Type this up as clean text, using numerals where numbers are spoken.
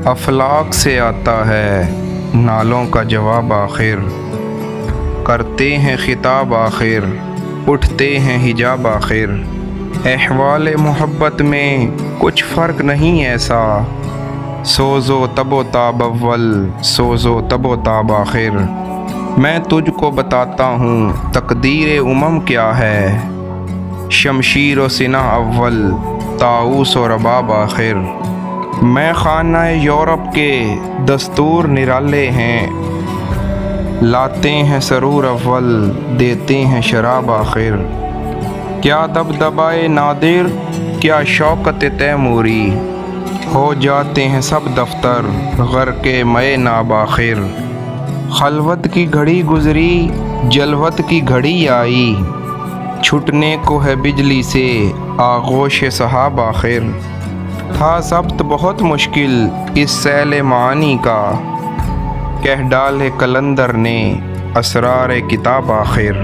افلاک سے آتا ہے نالوں کا جواب آخر، کرتے ہیں خطاب آخر، اٹھتے ہیں حجاب آخر، احوال محبت میں کچھ فرق نہیں ایسا، سوز و تب و تاب اول، سوز و تب و تاب آخر، میں تجھ کو بتاتا ہوں تقدیر امم کیا ہے، شمشیر و سنا اول، طاؤس و رباب آخر، میں خانہ یورپ کے دستور نرالے ہیں، لاتے ہیں سرور اول، دیتے ہیں شراب آخر، کیا دبدبائے نادر، کیا شوکت تیموری، ہو جاتے ہیں سب دفتر غرق مے ناب آخر، خلوت کی گھڑی گزری جلوت کی گھڑی آئی، چھٹنے کو ہے بجلی سے آغوش سحاب آخر، تھا ضبط بہت مشکل اس سیل معانی کا، کہہ ڈالے قلندر نے اسرار کتاب آخر۔